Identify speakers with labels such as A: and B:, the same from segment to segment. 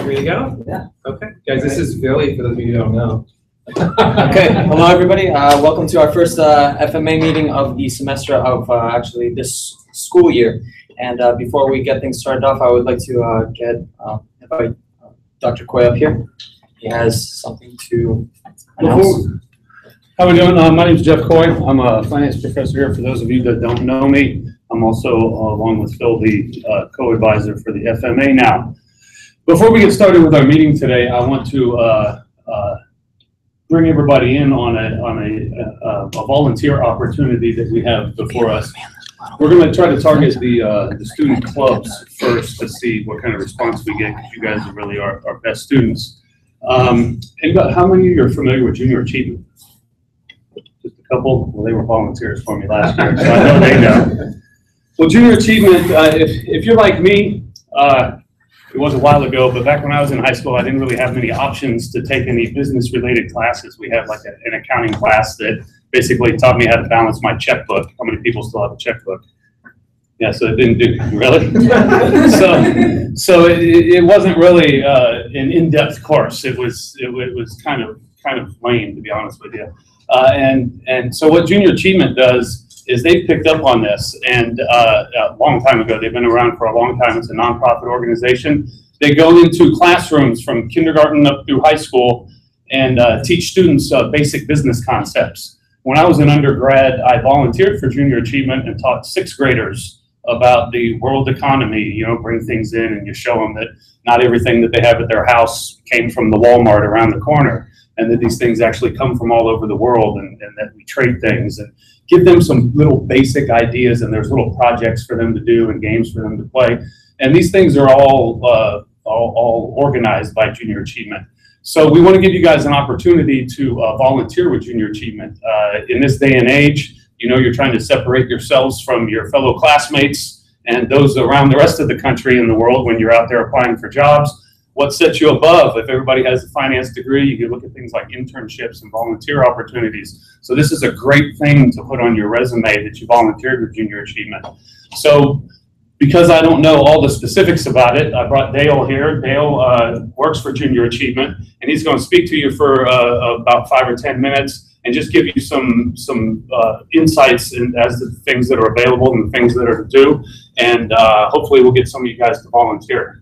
A: Ready to go?
B: Yeah.
A: Okay. Guys, this is Billy, for those of you who don't know.
B: Okay, hello everybody. Welcome to our first FMA meeting of the semester of actually this school year. And before we get things started off, I would like to invite Dr. Coy up here. He has something to announce.
C: How are we doing? My name is Jeff Coy. I'm a finance professor here. For those of you that don't know me, I'm also, along with Phil, the co-advisor for the FMA now. Before we get started with our meeting today, I want to bring everybody in on a volunteer opportunity that we have before us. We're going to try to target the student clubs first to see what kind of response we get, because you guys are really our best students. And how many of you are familiar with Junior Achievement? Just a couple. Well, they were volunteers for me last year, so I know they know. Well, Junior Achievement, if you're like me, it was a while ago, but back when I was in high school, I didn't really have many options to take any business-related classes. We had like an accounting class that basically taught me how to balance my checkbook. How many people still have a checkbook? Yeah, so it didn't do, really? so it wasn't really an in-depth course. It was kind of lame, to be honest with you. And so what Junior Achievement does is they've picked up on this, and a long time ago, they've been around for a long time. It's a nonprofit organization. They go into classrooms from kindergarten up through high school and teach students basic business concepts. When I was an undergrad, I volunteered for Junior Achievement and taught sixth graders about the world economy. You know, bring things in and you show them that not everything that they have at their house came from the Walmart around the corner, and that these things actually come from all over the world, and that we trade things, and give them some little basic ideas, and there's little projects for them to do and games for them to play. And these things are all organized by Junior Achievement. So we want to give you guys an opportunity to volunteer with Junior Achievement. In this day and age, you know, you're trying to separate yourselves from your fellow classmates and those around the rest of the country and the world when you're out there applying for jobs. What sets you above? If everybody has a finance degree, you can look at things like internships and volunteer opportunities. So this is a great thing to put on your resume that you volunteered with Junior Achievement. So because I don't know all the specifics about it, I brought Dale here. Dale works for Junior Achievement, and he's going to speak to you for about 5 or 10 minutes and just give you some insights as to the things that are available and the things that are due. And hopefully we'll get some of you guys to volunteer.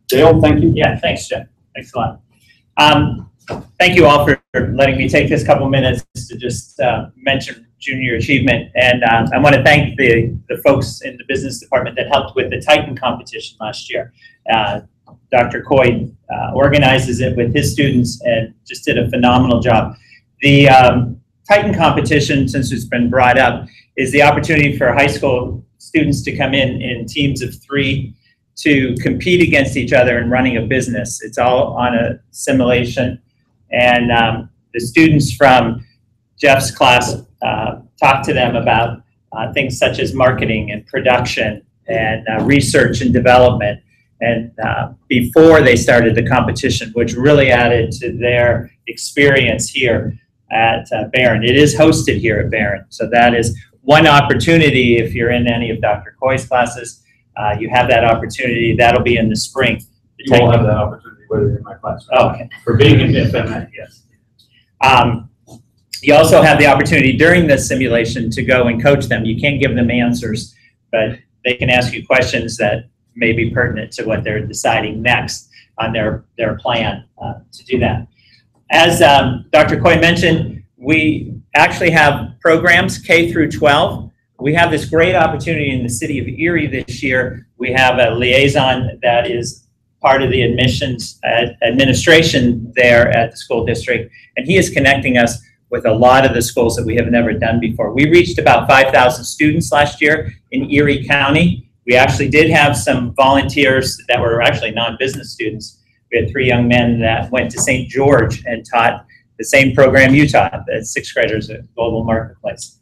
C: Dale, thank you.
D: Yeah, thanks, Jeff. Thanks a lot. Thank you all for letting me take this couple minutes to just mention Junior Achievement. And I want to thank the folks in the business department that helped with the Titan competition last year. Dr. Coy organizes it with his students and just did a phenomenal job. The Titan competition, since it's been brought up, is the opportunity for high school students to come in teams of 3 to compete against each other in running a business. It's all on a simulation. And the students from Jeff's class talk to them about things such as marketing and production and research and development. And before they started the competition, which really added to their experience here at Barron. It is hosted here at Barron. So that is one opportunity if you're in any of Dr. Coy's classes. You have that opportunity. That'll be in the spring.
C: You will have that opportunity whether you're in my class or not.
D: Okay.
C: For being in FMA, yes.
D: You also have the opportunity during this simulation to go and coach them. You can't give them answers, but they can ask you questions that may be pertinent to what they're deciding next on their plan to do that. As Dr. Coy mentioned, we actually have programs K through 12. We have this great opportunity in the city of Erie this year. We have a liaison that is part of the admissions administration there at the school district, and he is connecting us with a lot of the schools that we have never done before. We reached about 5,000 students last year in Erie County. We actually did have some volunteers that were actually non-business students. We had 3 young men that went to St. George and taught the same program you taught, the 6th graders at Global Marketplace.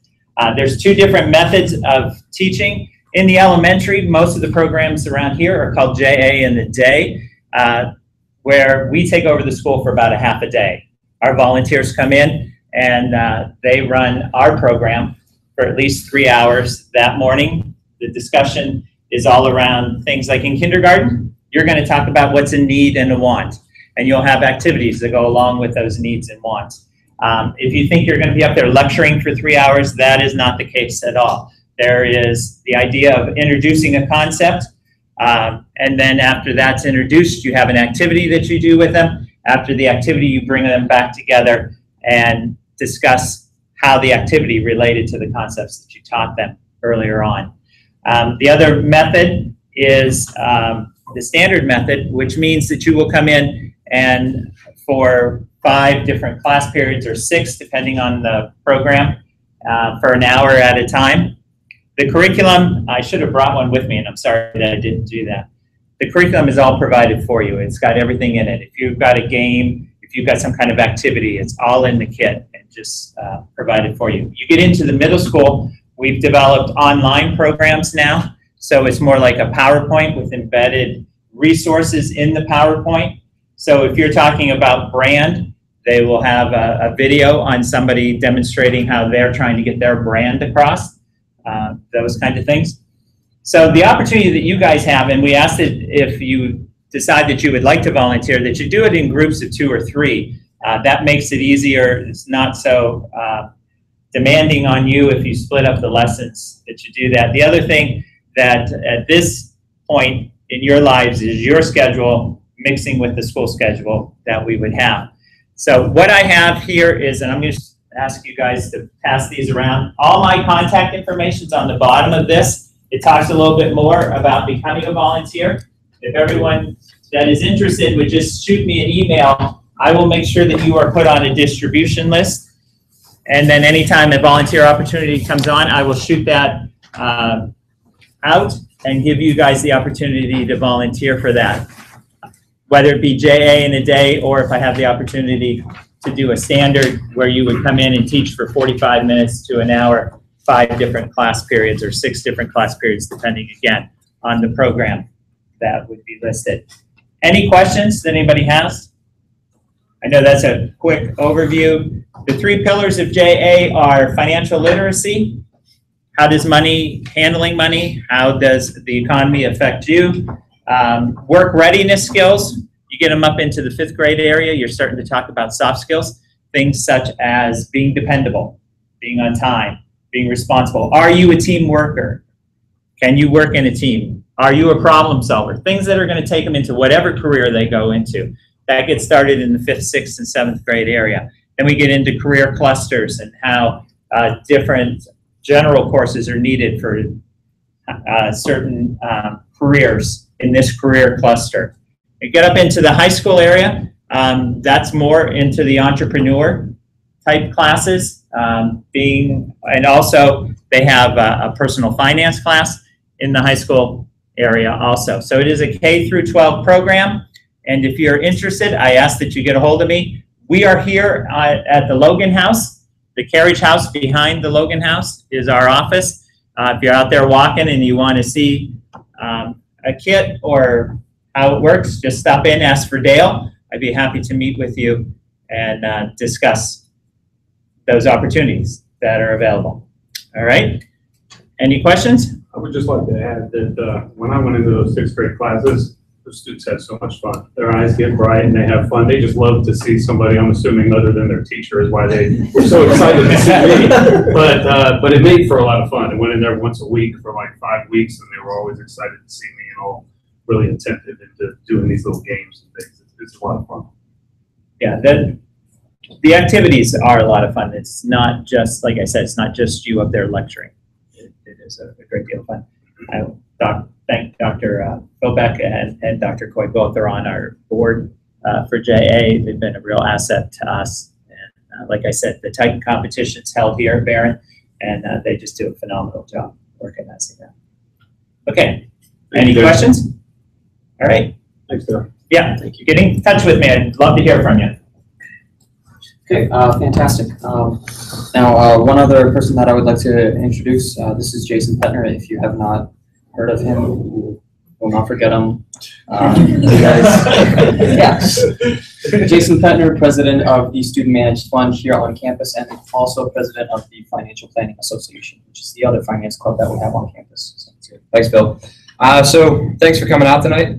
D: There's 2 different methods of teaching. In the elementary, most of the programs around here are called JA in the day, where we take over the school for about a half a day. Our volunteers come in and they run our program for at least 3 hours that morning. The discussion is all around things like in kindergarten. You're going to talk about what's a need and a want, and you'll have activities that go along with those needs and wants. If you think you're going to be up there lecturing for 3 hours, that is not the case at all. There is the idea of introducing a concept, and then after that's introduced, you have an activity that you do with them. After the activity, you bring them back together and discuss how the activity related to the concepts that you taught them earlier on. The other method is the standard method, which means that you will come in and for 5 different class periods, or 6 depending on the program, for an hour at a time. The curriculum, I should have brought one with me, and I'm sorry that I didn't do that. The curriculum is all provided for you. It's got everything in it. If you've got a game, if you've got some kind of activity, it's all in the kit and just provided for you. You get into the middle school, we've developed online programs now, so it's more like a PowerPoint with embedded resources in the PowerPoint. So if you're talking about brand, they will have a video on somebody demonstrating how they're trying to get their brand across, those kind of things. So the opportunity that you guys have, and we asked that if you decide that you would like to volunteer, that you do it in groups of 2 or 3. That makes it easier. It's not so demanding on you if you split up the lessons that you do that. The other thing that at this point in your lives is your schedule mixing with the school schedule that we would have. So what I have here is, and I'm going to ask you guys to pass these around. All my contact information is on the bottom of this. It talks a little bit more about becoming a volunteer. If everyone that is interested would just shoot me an email, I will make sure that you are put on a distribution list. And then anytime a volunteer opportunity comes on, I will shoot that out and give you guys the opportunity to volunteer for that. Whether it be JA in a day, or if I have the opportunity to do a standard where you would come in and teach for 45 minutes to an hour, 5 different class periods or 6 different class periods, depending again on the program that would be listed. Any questions that anybody has? I know that's a quick overview. The 3 pillars of JA are financial literacy. How does handling money, how does the economy affect you? Work readiness skills. You get them up into the 5th grade area, you're starting to talk about soft skills, things such as being dependable, being on time, being responsible. Are you a team worker? Can you work in a team? Are you a problem solver? Things that are going to take them into whatever career they go into. That gets started in the 5th, 6th, and 7th grade area. Then we get into career clusters and how different general courses are needed for certain careers in this career cluster. You get up into the high school area, that's more into the entrepreneur type classes, and also they have a personal finance class in the high school area also. So it is a K through 12 program, and if you're interested, I ask that you get a hold of me. We are here at the Logan House. The carriage house behind the Logan House is our office. If you're out there walking and you want to see a kit or how it works, just stop in, ask for Dale. I'd be happy to meet with you and discuss those opportunities that are available. All right? Any questions?
C: I would just like to add that when I went into those 6th grade classes, the students had so much fun. Their eyes get bright and they have fun. They just love to see somebody, I'm assuming other than their teacher is why they were so excited to see me. But it made for a lot of fun. I went in there once a week for like 5 weeks and they were always excited to see me and all really attentive into doing these little games and things. It's a lot of fun.
D: Yeah, the activities are a lot of fun. It's not just, like I said, it's not just you up there lecturing. It is a great deal of fun. I thank Dr. Philbeck and Dr. Coy. Both are on our board for JA. They've been a real asset to us. And like I said, the Titan competition's held here at Barron, and they just do a phenomenal job organizing that. Okay, any questions? All right.
C: Thanks, Dale.
D: Yeah, thank you. Get in touch with me. I'd love to hear from you.
B: Okay, fantastic. Now, one other person that I would like to introduce, this is Jason Petner. If you have not heard of him, will not forget him. You guys, yeah. Jason Petner, president of the Student Managed Fund here on campus, and also president of the Financial Planning Association, which is the other finance club that we have on campus. So, thanks, Bill.
E: So thanks for coming out tonight.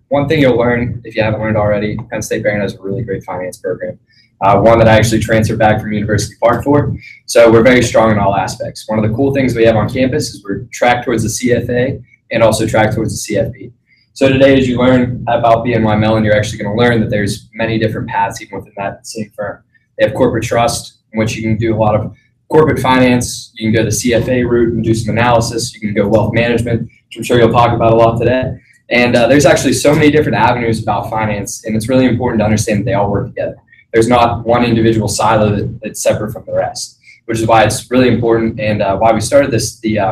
E: One thing you'll learn, if you haven't learned already, Penn State Barron has a really great finance program. One that I actually transferred back from University Park for. So we're very strong in all aspects. One of the cool things we have on campus is we're tracked towards the CFA and also tracked towards the CFP. So today, as you learn about BNY Mellon, you're actually going to learn that there's many different paths even within that same firm. They have corporate trust, in which you can do a lot of corporate finance. You can go the CFA route and do some analysis. You can go wealth management, which I'm sure you'll talk about a lot today. And there's actually so many different avenues about finance, and it's really important to understand that they all work together. There's not one individual silo that's separate from the rest, which is why it's really important and why we started the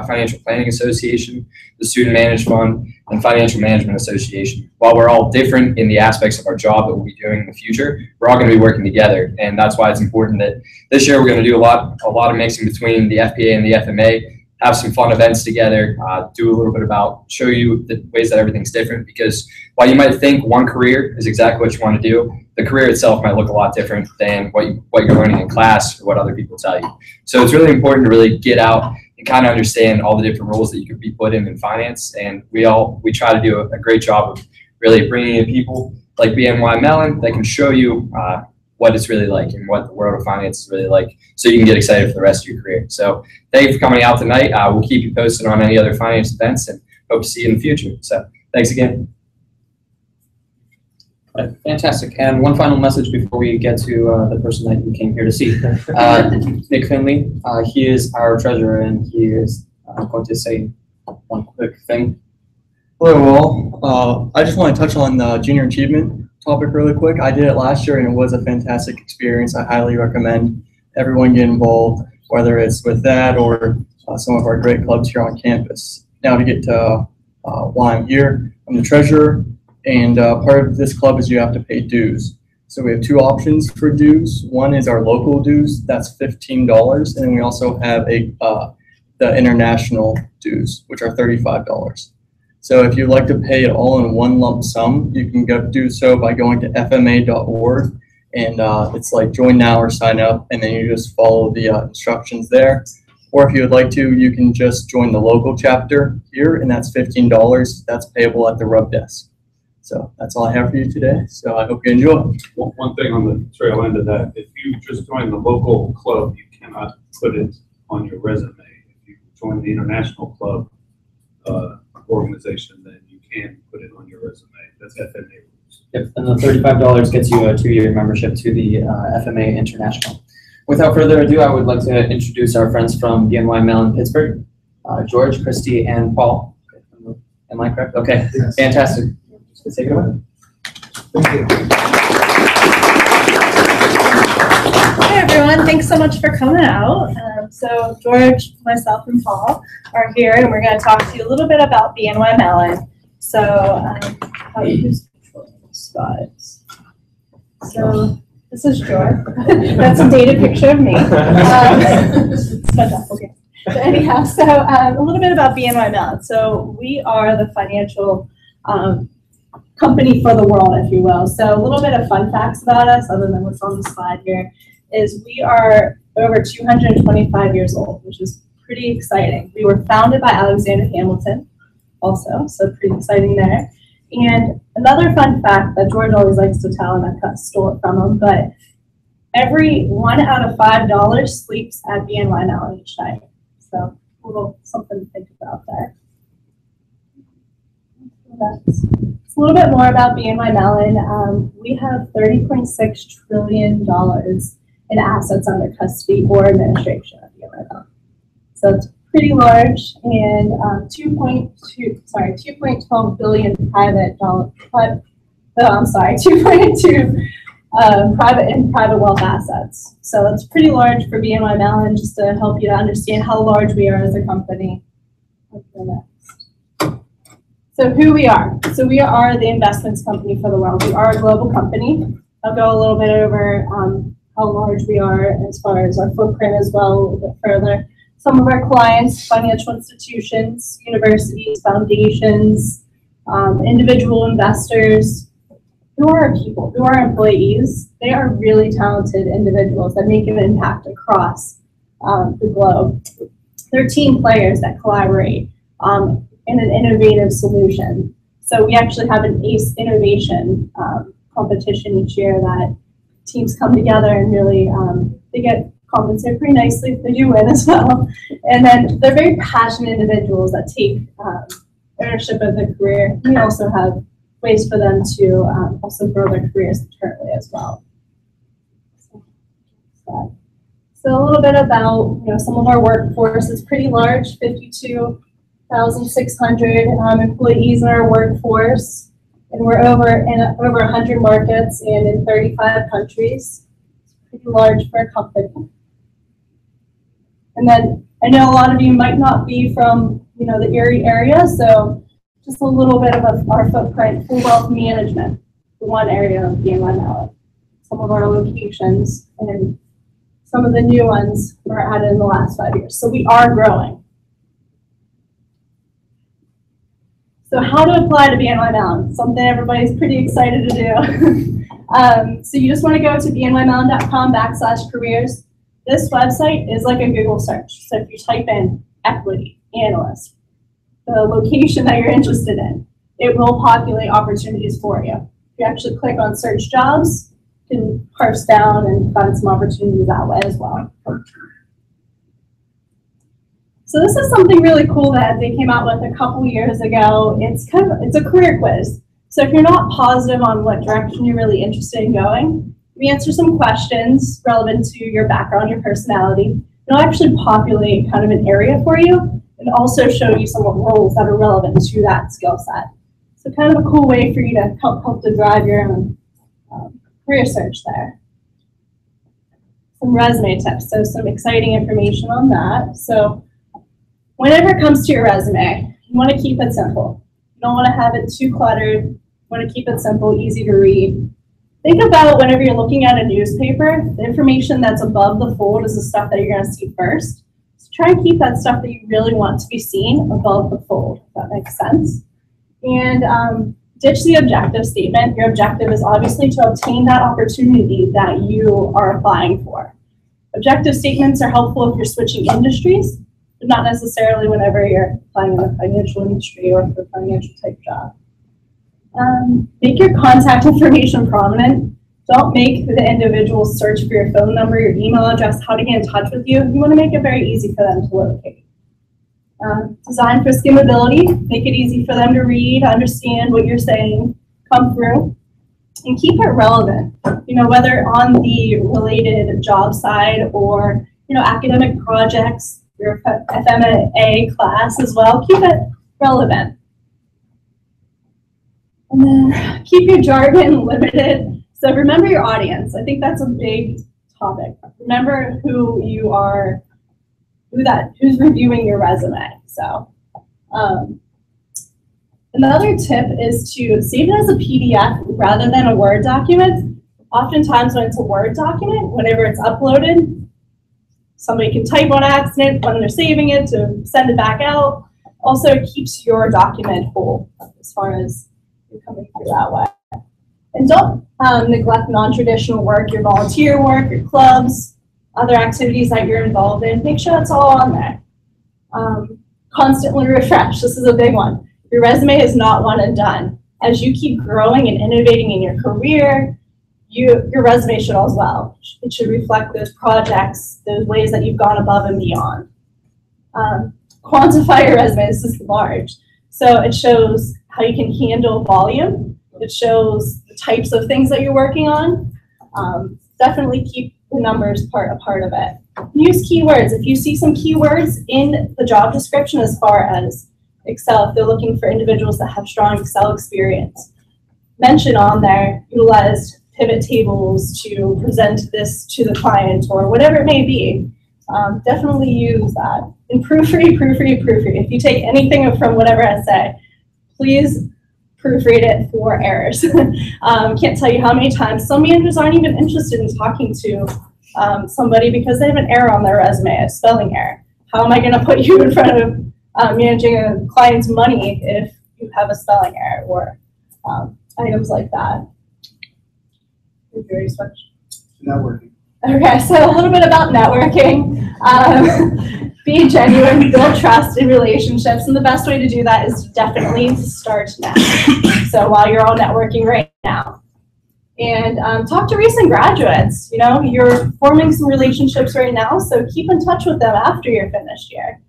E: Financial Planning Association, the Student Managed Fund, and Financial Management Association. While we're all different in the aspects of our job that we'll be doing in the future, we're all going to be working together, and that's why it's important that this year we're going to do a lot of mixing between the FPA and the FMA, have some fun events together, do a little bit about, show you the ways that everything's different, because while you might think one career is exactly what you want to do, the career itself might look a lot different than what you're learning in class or what other people tell you. So it's really important to really get out and kind of understand all the different roles that you could be put in finance. And we try to do a great job of really bringing in people like BNY Mellon that can show you what it's really like and what the world of finance is really like, so you can get excited for the rest of your career. So thank you for coming out tonight. We'll keep you posted on any other finance events and hope to see you in the future. So thanks again.
B: All right, fantastic. And one final message before we get to the person that you came here to see. Nick Finley, he is our treasurer, and he is going to say one quick thing.
F: Hello all. I just want to touch on the junior achievement topic really quick. I did it last year and it was a fantastic experience. I highly recommend everyone get involved, whether it's with that or some of our great clubs here on campus. Now to get to why I'm here, I'm the treasurer, and part of this club is you have to pay dues. So we have two options for dues. One is our local dues, that's $15, and then we also have the international dues, which are $35. So if you'd like to pay it all in one lump sum, you can do so by going to fma.org, and it's like join now or sign up, and then you just follow the instructions there. Or if you would like to, you can just join the local chapter here, and that's $15. That's payable at the rub desk. So that's all I have for you today. So I hope you enjoy.
C: One thing on the trail end of that, if you just join the local club, you cannot put it on your resume. If you join the international club organization, then you can put it on your resume. That's FMA rules.
B: Yep, and the $35 gets you a 2-year membership to the FMA International. Without further ado, I would like to introduce our friends from BNY Mellon Pittsburgh, George, Christy, and Paul. Am I correct? Okay, yes. Fantastic. Let's take it away.
A: Thank you.
G: Hi everyone, thanks so much for coming out. So George, myself, and Paul are here, and we're going to talk to you a little bit about BNY Mellon. So who's controlling the slides? So this is George. That's a dated picture of me. Okay. So anyhow, a little bit about BNY Mellon. So we are the financial company for the world, if you will. So a little bit of fun facts about us, other than what's on the slide here, is we are over 225 years old, which is pretty exciting. We were founded by Alexander Hamilton also, so pretty exciting there. And another fun fact that George always likes to tell, and I stole it from him, but every 1 out of $5 sleeps at BNY Mellon each night. So a little something to think about there. That's a little bit more about BNY Mellon. We have $30.6 trillion in assets under custody or administration at BNY Mellon. So it's pretty large, and 2.12 billion private wealth assets. So it's pretty large for BNY Mellon, just to help you to understand how large we are as a company. So who we are. So we are the investments company for the world. We are a global company. I'll go a little bit over how large we are as far as our footprint as well, a little bit further. Some of our clients, financial institutions, universities, foundations, individual investors. Who are our people? Who are our employees? They are really talented individuals that make an impact across the globe. They're team players that collaborate. and an innovative solution. So we actually have an ACE innovation competition each year that teams come together and really, they get compensated pretty nicely if they do win as well. And then they're very passionate individuals that take ownership of their career. We also have ways for them to also grow their careers internally as well. So a little bit about, some of our workforce is pretty large, 52,600 employees in our workforce, and we're over 100 markets and in 35 countries. It's pretty large for a company. And then I know a lot of you might not be from, the Erie area, so just a little bit of our footprint for wealth management, the one area of BNY Mellon. Some of our locations and some of the new ones were added in the last 5 years. So we are growing. So how to apply to BNY Mellon? Something everybody's pretty excited to do. So you just want to go to bnymellon.com/careers. This website is like a Google search. So if you type in equity, analyst, the location that you're interested in, it will populate opportunities for you. If you actually click on search jobs, you can parse down and find some opportunities that way as well. So this is something really cool that they came out with a couple years ago. It's a career quiz. So if you're not positive on what direction you're really interested in going, we answer some questions relevant to your background, your personality. It'll actually populate kind of an area for you and also show you some roles that are relevant to that skill set. So kind of a cool way for you to help to drive your own career search there. Some resume tips, so some exciting information on that. So whenever it comes to your resume, you want to keep it simple. You don't want to have it too cluttered. You want to keep it simple, easy to read. Think about whenever you're looking at a newspaper, the information that's above the fold is the stuff that you're going to see first. So try and keep that stuff that you really want to be seen above the fold, if that makes sense. And ditch the objective statement. Your objective is obviously to obtain that opportunity that you are applying for. Objective statements are helpful if you're switching industries, but not necessarily whenever you're applying in the financial industry or for a financial type job. Make your contact information prominent. Don't make the individual search for your phone number, your email address, how to get in touch with you. You want to make it very easy for them to locate. Design for skimmability. Make it easy for them to read, understand what you're saying, come through. And keep it relevant. Whether on the related job side or, academic projects, your FMA class as well. Keep it relevant. And then keep your jargon limited. So remember your audience. I think that's a big topic. Remember who you are, who's reviewing your resume. So another tip is to save it as a PDF rather than a Word document. Oftentimes when it's a Word document, whenever it's uploaded, somebody can type on accident when they're saving it to send it back out. Also, it keeps your document whole as far as you're coming through that way. And don't neglect non-traditional work, your volunteer work, your clubs, other activities that you're involved in. Make sure that's all on there. Constantly refresh. This is a big one. Your resume is not one and done. As you keep growing and innovating in your career, your resume should as well. It should reflect those projects, those ways that you've gone above and beyond. Quantify your resume. This is large. So it shows how you can handle volume. It shows the types of things that you're working on. Definitely keep the numbers a part of it. Use keywords. If you see some keywords in the job description as far as Excel, if they're looking for individuals that have strong Excel experience, mention on there, utilize pivot tables to present this to the client or whatever it may be. Definitely use that. And proofread. If you take anything from whatever I say, please proofread it for errors. Can't tell you how many times some managers aren't even interested in talking to somebody because they have an error on their resume, a spelling error. How am I going to put you in front of managing a client's money if you have a spelling error or items like that?
H: Networking.
G: Okay, so a little bit about networking. be genuine, build trust in relationships, and the best way to do that is definitely start now. So while you're all networking right now. And talk to recent graduates. You know, you're forming some relationships right now, so keep in touch with them after you're finished here.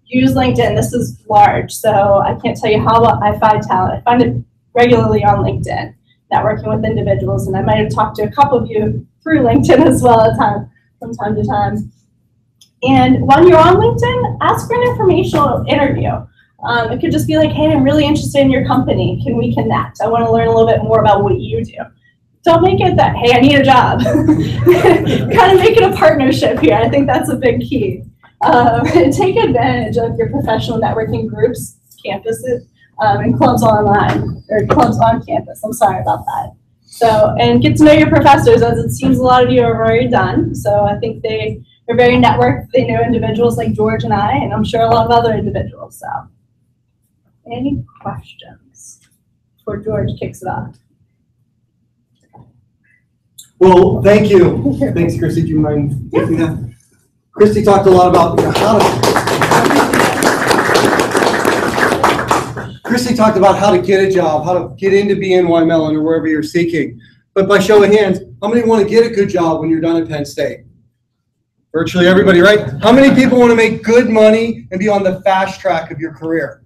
G: Use LinkedIn. This is large, so I can't tell you how I find talent. I find it regularly on LinkedIn, networking with individuals, and I might have talked to a couple of you through LinkedIn as well from time to time. And when you're on LinkedIn, ask for an informational interview. It could just be like, hey, I'm really interested in your company. Can we connect? I want to learn a little bit more about what you do. Don't make it that, hey, I need a job. Kind of make it a partnership here. I think that's a big key. Take advantage of your professional networking groups, campuses, and clubs online, or clubs on campus. I'm sorry about that. So, and get to know your professors, as it seems a lot of you have already done. So I think they're very networked. They know individuals like George and I, and I'm sure a lot of other individuals. So, any questions before George kicks it off?
H: Well, thank you. Thanks, Christy. Do you mind taking that? Christy talked a lot about how to get a job, how to get into BNY Mellon or wherever you're seeking. But by show of hands, how many want to get a good job when you're done at Penn State? Virtually everybody, right? How many people want to make good money and be on the fast track of your career?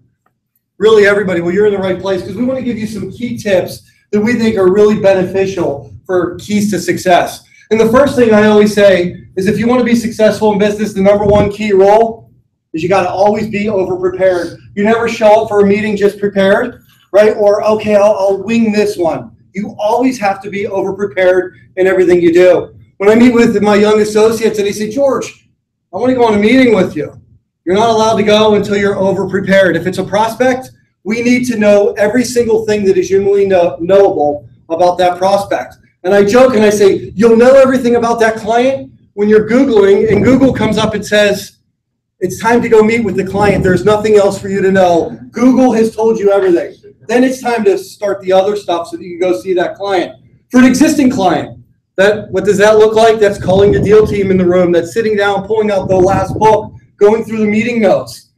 H: Really everybody. Well, you're in the right place, because we want to give you some key tips that we think are really beneficial for keys to success. And the first thing I always say is, if you want to be successful in business, the number one key role is you got to always be over-prepared. You never show up for a meeting just prepared, right? Or, okay, I'll wing this one. You always have to be over-prepared in everything you do. When I meet with my young associates and they say, George, I want to go on a meeting with you. You're not allowed to go until you're over-prepared. If it's a prospect, we need to know every single thing that is humanly knowable about that prospect. And I joke and I say, you'll know everything about that client when you're Googling and Google comes up and says, it's time to go meet with the client. There's nothing else for you to know. Google has told you everything. Then it's time to start the other stuff so that you can go see that client. For an existing client, what does that look like? That's calling the deal team in the room. That's sitting down, pulling out the last book, going through the meeting notes.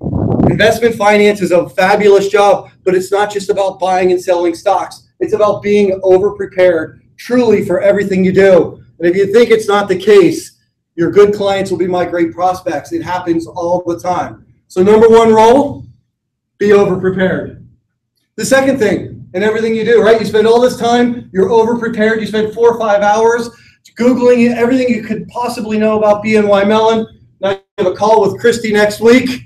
H: Investment finance is a fabulous job, but it's not just about buying and selling stocks. It's about being over-prepared truly for everything you do. And if you think it's not the case, your good clients will be my great prospects. It happens all the time. So number one role, be over-prepared. The second thing, in everything you do, right? You spend all this time, you're over-prepared. You spend 4 or 5 hours Googling everything you could possibly know about BNY Mellon. Now you have a call with Christy next week.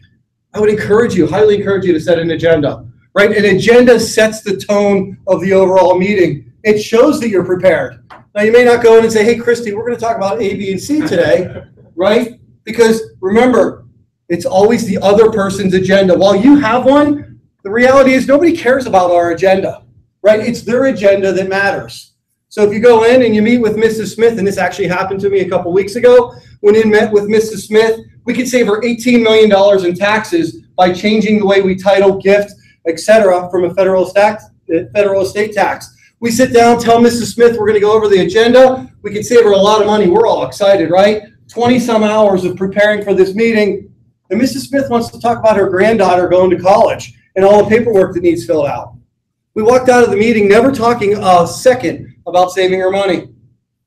H: I would encourage you, highly encourage you to set an agenda, right? An agenda sets the tone of the overall meeting. It shows that you're prepared. Now, you may not go in and say, hey, Christy, we're going to talk about A, B, and C today, right? Because remember, it's always the other person's agenda. While you have one, the reality is nobody cares about our agenda, right? It's their agenda that matters. So if you go in and you meet with Mrs. Smith, and this actually happened to me a couple weeks ago, when I met with Mrs. Smith, we could save her $18 million in taxes by changing the way we title, gift, etc., from a federal estate tax. We sit down, tell Mrs. Smith we're going to go over the agenda. We could save her a lot of money. We're all excited, right? 20-some hours of preparing for this meeting. And Mrs. Smith wants to talk about her granddaughter going to college and all the paperwork that needs filled out. We walked out of the meeting never talking a second about saving her money.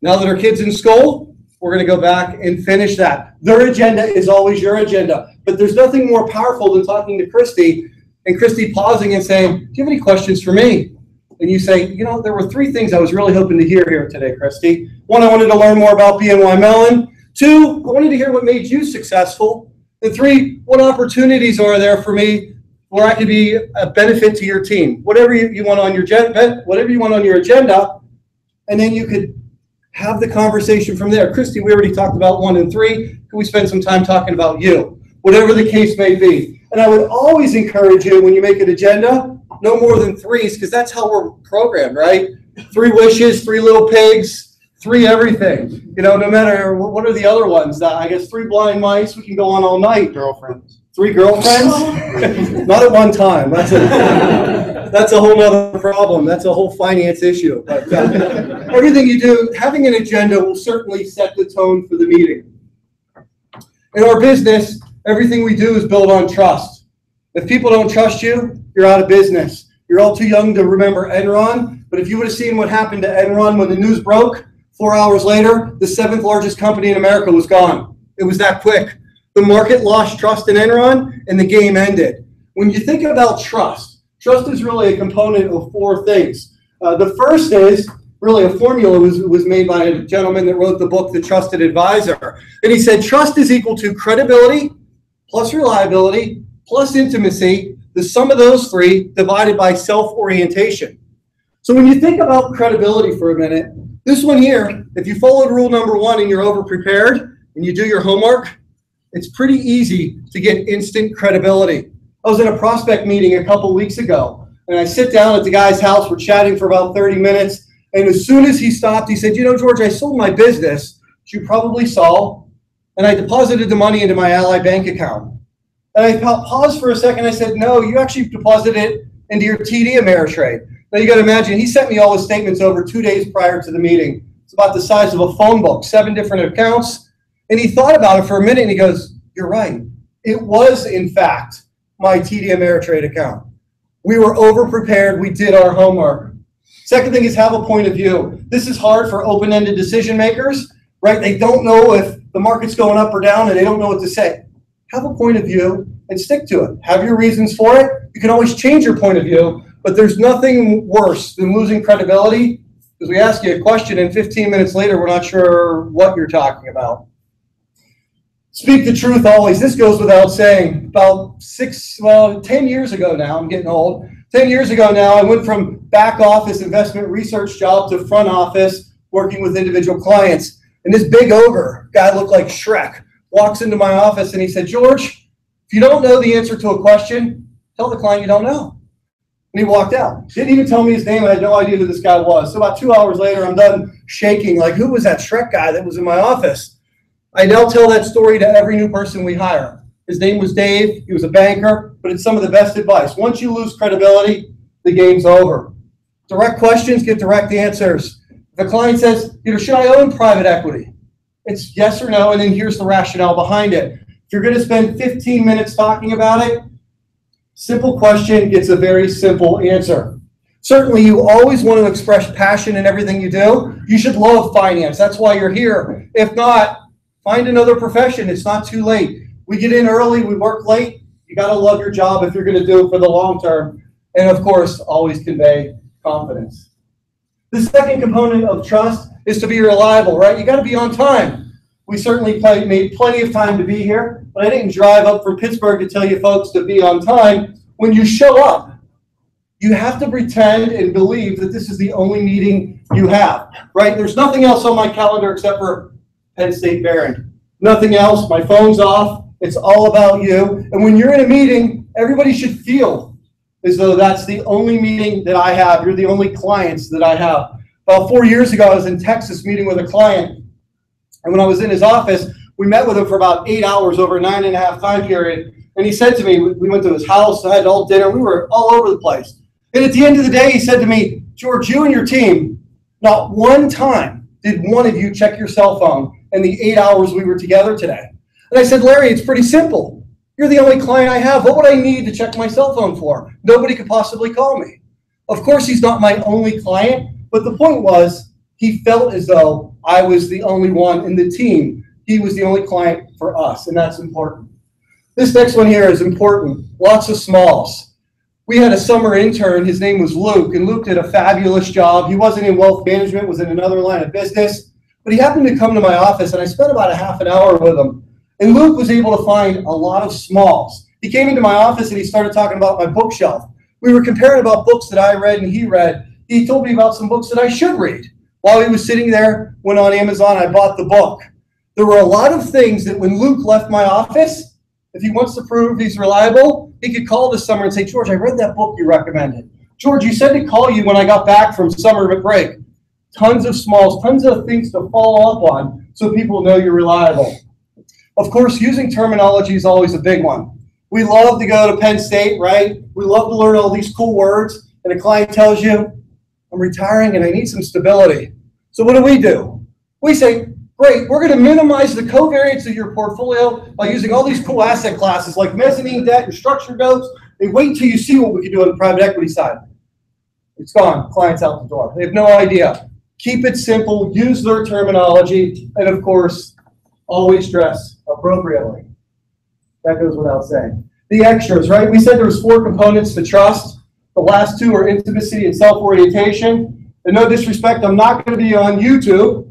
H: Now that her kid's in school, we're going to go back and finish that. Their agenda is always your agenda. But there's nothing more powerful than talking to Christy and Christy pausing and saying, do you have any questions for me? And you say, you know, there were 3 things I was really hoping to hear here today, Christy. 1, I wanted to learn more about BNY Mellon. 2, I wanted to hear what made you successful. And 3, what opportunities are there for me where I could be a benefit to your team? Whatever you want on your agenda, and then you could have the conversation from there. Christy, we already talked about 1 and 3. Can we spend some time talking about you? Whatever the case may be. And I would always encourage you, when you make an agenda, no more than 3s, because that's how we're programmed, right? 3 wishes, 3 little pigs, 3 everything. You know, no matter what are the other ones. I guess 3 blind mice. We can go on all night.
A: Girlfriends.
H: 3 girlfriends? Not at one time. That's a whole other problem. That's a whole finance issue. But everything you do, having an agenda will certainly set the tone for the meeting. In our business, everything we do is built on trust. If people don't trust you, you're out of business. You're all too young to remember Enron, but if you would have seen what happened to Enron when the news broke, 4 hours later, the 7th largest company in America was gone. It was that quick. The market lost trust in Enron, and the game ended. When you think about trust, trust is really a component of 4 things. The first is really a formula was made by a gentleman that wrote the book, The Trusted Advisor. And he said, trust is equal to credibility plus reliability plus intimacy, the sum of those 3 divided by self-orientation. So when you think about credibility for a minute, this one here, if you followed rule number 1 and you're over-prepared and you do your homework, it's pretty easy to get instant credibility. I was in a prospect meeting a couple weeks ago, and I sit down at the guy's house, we're chatting for about 30 minutes, and as soon as he stopped, he said, you know, George, I sold my business, which you probably saw, and I deposited the money into my Ally bank account. And I paused for a second, I said, no, you actually deposited it into your TD Ameritrade. Now you gotta imagine, he sent me all his statements over 2 days prior to the meeting. It's about the size of a phone book, 7 different accounts. And he thought about it for a minute and he goes, you're right. It was, in fact, my TD Ameritrade account. We were over-prepared, we did our homework. Second thing is have a point of view. This is hard for open-ended decision makers, right? They don't know if the market's going up or down and they don't know what to say. Have a point of view and stick to it. Have your reasons for it. You can always change your point of view, but there's nothing worse than losing credibility because we ask you a question and 15 minutes later, we're not sure what you're talking about. Speak the truth always. This goes without saying. About 10 years ago now, I'm getting old. 10 years ago now, I went from back office investment research job to front office working with individual clients. And this big ogre, guy looked like Shrek, walks into my office and he said, George, if you don't know the answer to a question, tell the client you don't know. And he walked out. Didn't even tell me his name. I had no idea who this guy was. So about 2 hours later, I'm done shaking like, who was that Shrek guy that was in my office? I now tell that story to every new person we hire. His name was Dave. He was a banker, but it's some of the best advice. Once you lose credibility, the game's over. Direct questions get direct answers. If a client says, should I own private equity? It's yes or no, and then here's the rationale behind it. If you're going to spend 15 minutes talking about it, simple question gets a very simple answer. Certainly, you always want to express passion in everything you do. You should love finance. That's why you're here. If not, find another profession. It's not too late. We get in early, we work late. You got to love your job if you're going to do it for the long term. And of course, always convey confidence. The second component of trust is to be reliable, right? You got to be on time. We certainly made plenty of time to be here, but I didn't drive up from Pittsburgh to tell you folks to be on time. When you show up, you have to pretend and believe that this is the only meeting you have, right? There's nothing else on my calendar except for Penn State Barron. Nothing else. My phone's off. It's all about you. And when you're in a meeting, everybody should feel as though that's the only meeting that I have. You're the only clients that I have. About 4 years ago, I was in Texas meeting with a client. And when I was in his office, we met with him for about 8 hours over a 9.5 time period. And he said to me, we went to his house, I had all dinner. We were all over the place. And at the end of the day, he said to me, George, you and your team, not one time did one of you check your cell phone in the 8 hours we were together today. And I said, Larry, it's pretty simple. You're the only client I have. What would I need to check my cell phone for? Nobody could possibly call me. Of course, he's not my only client, but the point was he felt as though I was the only one in the team. He was the only client for us, and that's important. This next one here is important. Lots of smalls. We had a summer intern. His name was Luke, and Luke did a fabulous job. He wasn't in wealth management, was in another line of business, but he happened to come to my office, and I spent about a half an hour with him. And Luke was able to find a lot of smalls. He came into my office and he started talking about my bookshelf. We were comparing about books that I read and he read. He told me about some books that I should read. While he was sitting there, went on Amazon, I bought the book. There were a lot of things that when Luke left my office, if he wants to prove he's reliable, he could call this summer and say, George, I read that book you recommended. George, you said to call you when I got back from summer break. Tons of smalls, tons of things to follow up on so people know you're reliable. Of course, using terminology is always a big one. We love to go to Penn State, right? We love to learn all these cool words, and a client tells you, I'm retiring and I need some stability. So what do? We say, Great, we're going to minimize the covariance of your portfolio by using all these cool asset classes like mezzanine debt and structured notes. And wait until you see what we can do on the private equity side. It's gone. Clients out the door. They have no idea. Keep it simple. Use their terminology. And of course, always dress appropriately. That goes without saying. The extras, right? We said there was 4 components to trust. The last 2 are intimacy and self-orientation. And no disrespect, I'm not going to be on YouTube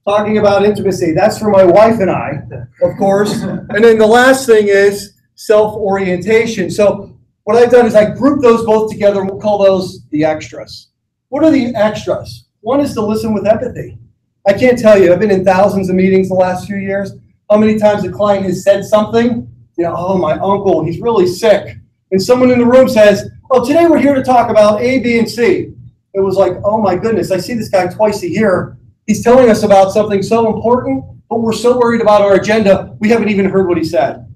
H: talking about intimacy. That's for my wife and I, of course. And then the last thing is self-orientation. So what I've done is I group those both together, and we'll call those the extras. What are the extras? One is to listen with empathy. I can't tell you, I've been in thousands of meetings the last few years, how many times a client has said something, oh, my uncle, he's really sick. And someone in the room says, oh, today we're here to talk about A, B, and C. It was like, oh my goodness, I see this guy twice a year. He's telling us about something so important, but we're so worried about our agenda, we haven't even heard what he said.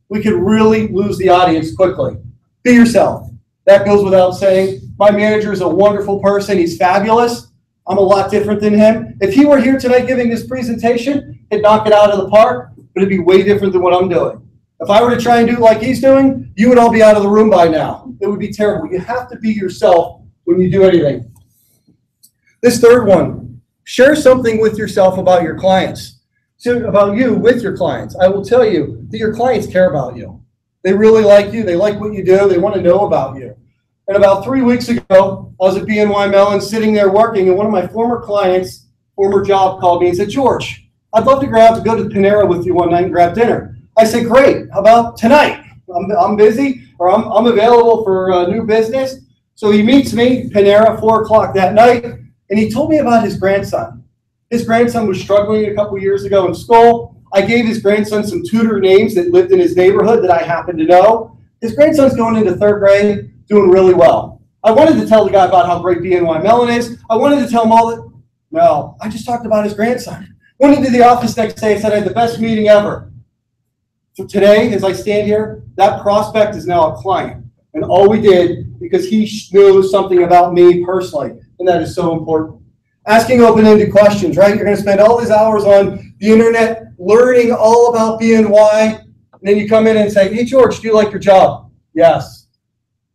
H: We could really lose the audience quickly. Be yourself. That goes without saying. My manager is a wonderful person. He's fabulous. I'm a lot different than him. If he were here tonight giving this presentation, he'd knock it out of the park, but it'd be way different than what I'm doing. If I were to try and do it like he's doing, you would all be out of the room by now. It would be terrible. You have to be yourself when you do anything. This third one. Share something with yourself about your clients. So about you with your clients. I will tell you that your clients care about you. They really like you. They like what you do. They want to know about you. And about 3 weeks ago, I was at BNY Mellon sitting there working, and one of my former clients, former job, called me and said, George, I'd love to go to Panera with you one night and grab dinner. I said, great. How about tonight? I'm busy, or I'm available for new business. So he meets me, Panera, 4 o'clock that night. And he told me about his grandson. His grandson was struggling a couple years ago in school. I gave his grandson some tutor names that lived in his neighborhood that I happened to know. His grandson's going into 3rd grade, doing really well. I wanted to tell the guy about how great BNY Mellon is. I wanted to tell him all that. No, I just talked about his grandson. Went into the office next day and said I had the best meeting ever. So today, as I stand here, that prospect is now a client. And all we did, because he knew something about me personally. And that is so important. Asking open-ended questions, right? You're going to spend all these hours on the internet learning all about BNY, and then you come in and say, hey, George, do you like your job? Yes.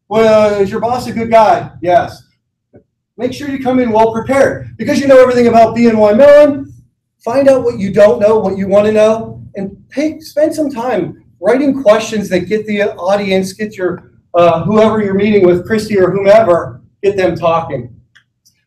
H: Well, is your boss a good guy? Yes. Make sure you come in well prepared. Because you know everything about BNY Mellon, find out what you don't know, what you want to know, and spend some time writing questions that get the audience, get your whoever you're meeting with, Christy or whomever, get them talking.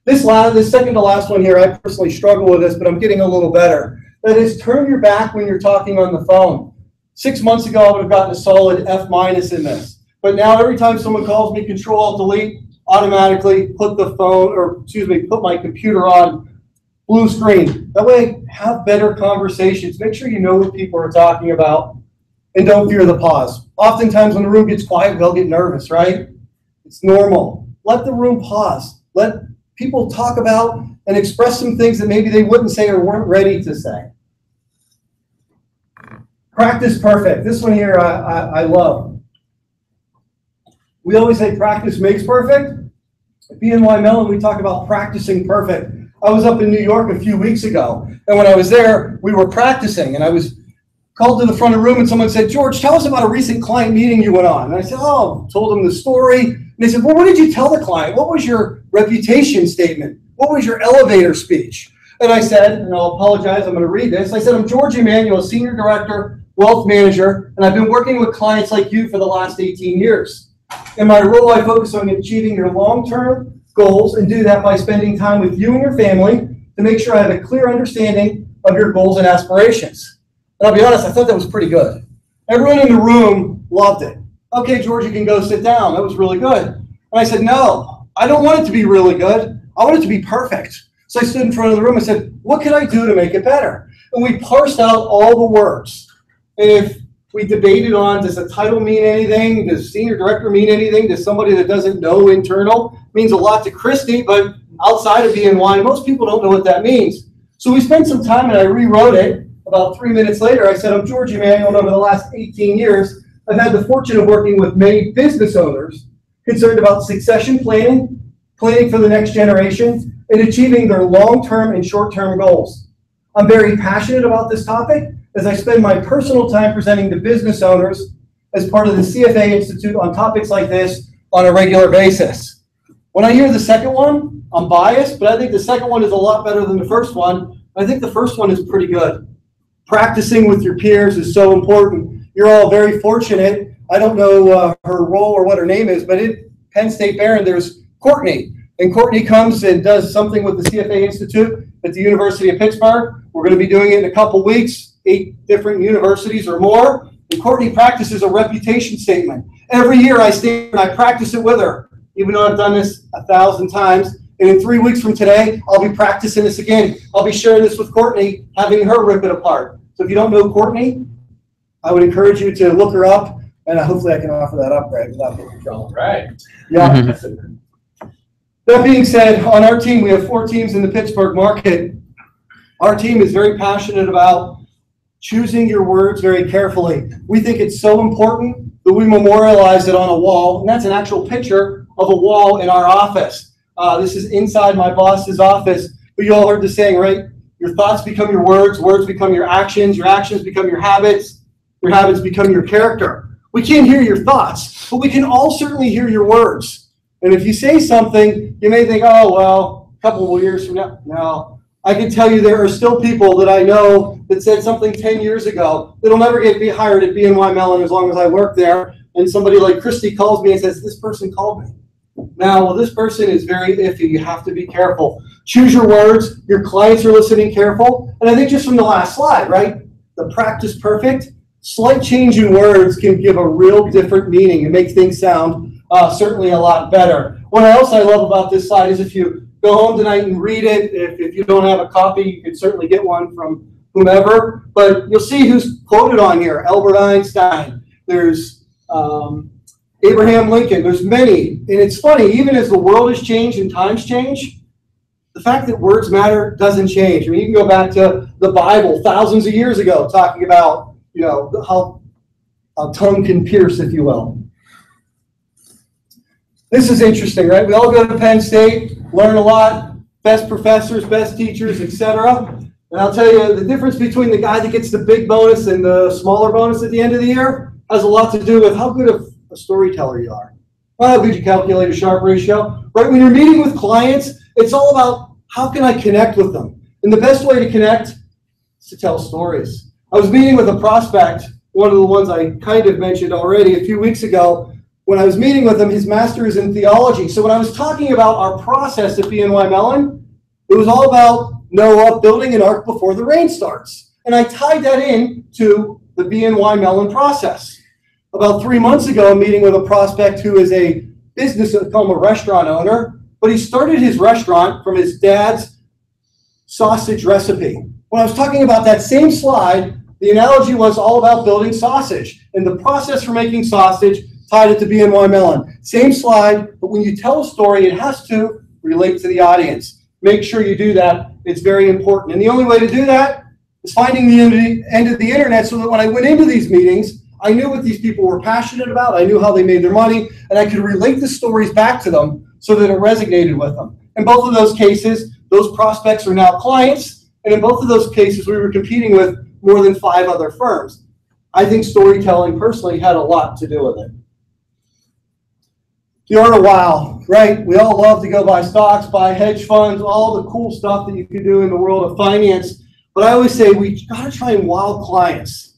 H: This second to last one here, I personally struggle with this, but I'm getting a little better. That is, turn your back when you're talking on the phone. 6 months ago, I would have gotten a solid F- in this. But now every time someone calls me, Control-Alt-Delete, automatically put put my computer on blue screen. That way, have better conversations. Make sure you know what people are talking about, and don't fear the pause. Oftentimes when the room gets quiet, we'll get nervous, right? It's normal. Let the room pause. Let people talk about and express some things that maybe they wouldn't say or weren't ready to say. Practice perfect. This one here I love. We always say practice makes perfect. At BNY Mellon, we talk about practicing perfect. I was up in New York a few weeks ago, and when I was there, we were practicing, and I was called to the front of the room, and someone said, George, tell us about a recent client meeting you went on. And I said, told them the story. And they said, well, what did you tell the client? What was your reputation statement? What was your elevator speech? And I said, and I'll apologize, I'm going to read this. I said, I'm George Emanuele, Senior Director, Wealth Manager, and I've been working with clients like you for the last 18 years. In my role, I focus on achieving your long-term goals and do that by spending time with you and your family to make sure I have a clear understanding of your goals and aspirations. And I'll be honest, I thought that was pretty good. Everyone in the room loved it. Okay, George, you can go sit down. That was really good. And I said, no, I don't want it to be really good. I want it to be perfect. So I stood in front of the room and said, what can I do to make it better? And we parsed out all the words. And if we debated on, does a title mean anything? Does senior director mean anything? Does somebody that doesn't know internal? It means a lot to Christy, but outside of BNY, most people don't know what that means. So we spent some time and I rewrote it. About 3 minutes later, I said, I'm George Emanuele, and over the last 18 years, I've had the fortune of working with many business owners concerned about succession planning for the next generation, and achieving their long-term and short-term goals. I'm very passionate about this topic as I spend my personal time presenting to business owners as part of the CFA Institute on topics like this on a regular basis. When I hear the second one, I'm biased, but I think the second one is a lot better than the first one. I think the first one is pretty good. Practicing with your peers is so important. You're all very fortunate. I don't know her role or what her name is, but at Penn State Barron, there's Courtney. And Courtney comes and does something with the CFA Institute at the University of Pittsburgh. We're going to be doing it in a couple weeks, 8 different universities or more. And Courtney practices a reputation statement. Every year I stay and I practice it with her, even though I've done this 1,000 times. And in 3 weeks from today, I'll be practicing this again. I'll be sharing this with Courtney, having her rip it apart. So if you don't know Courtney, I would encourage you to look her up, and hopefully I can offer that upgrade without getting in trouble.
A: Right.
H: Yeah. That being said, on our team, we have 4 teams in the Pittsburgh market. Our team is very passionate about choosing your words very carefully. We think it's so important that we memorialize it on a wall, and that's an actual picture of a wall in our office. This is inside my boss's office, but you all heard the saying, right? Your thoughts become your words become your actions become your habits become your character. We can't hear your thoughts, but we can all certainly hear your words. And if you say something, you may think, oh, well, a couple of years from now. No, I can tell you there are still people that I know that said something 10 years ago that'll never get hired at BNY Mellon as long as I work there. And somebody like Christy calls me and says, this person called me. Now, well, this person is very iffy. You have to be careful. Choose your words. Your clients are listening careful. And I think just from the last slide, right? The practice perfect. Slight change in words can give a real different meaning and make things sound certainly a lot better. What else I love about this slide is if you go home tonight and read it, if you don't have a copy, you can certainly get one from whomever. But you'll see who's quoted on here. Albert Einstein. There's Abraham Lincoln. There's many. And it's funny, even as the world has changed and times change, the fact that words matter doesn't change. I mean, you can go back to the Bible thousands of years ago talking about, you know, how a tongue can pierce, if you will. This is interesting, right? We all go to Penn State, learn a lot, best professors, best teachers, etc. And I'll tell you, the difference between the guy that gets the big bonus and the smaller bonus at the end of the year has a lot to do with how good of a storyteller you are. How good you calculate a Sharpe ratio, right? When you're meeting with clients, it's all about how can I connect with them? And the best way to connect is to tell stories. I was meeting with a prospect, one of the ones I kind of mentioned already a few weeks ago. When I was meeting with him, his master is in theology. So when I was talking about our process at BNY Mellon, it was all about Noah building an ark before the rain starts. And I tied that in to the BNY Mellon process. About 3 months ago, I'm meeting with a prospect who is a business, a restaurant owner, but he started his restaurant from his dad's sausage recipe. When I was talking about that same slide, the analogy was all about building sausage and the process for making sausage tied it to BNY Mellon. Same slide, but when you tell a story, it has to relate to the audience. Make sure you do that. It's very important. And the only way to do that is finding the end of the internet so that when I went into these meetings, I knew what these people were passionate about. I knew how they made their money, and I could relate the stories back to them so that it resonated with them. In both of those cases, those prospects are now clients, and in both of those cases, we were competing with more than 5 other firms. I think storytelling personally had a lot to do with it. The art of wow, right? We all love to go buy stocks, buy hedge funds, all the cool stuff that you can do in the world of finance. But I always say we got to try and wow clients.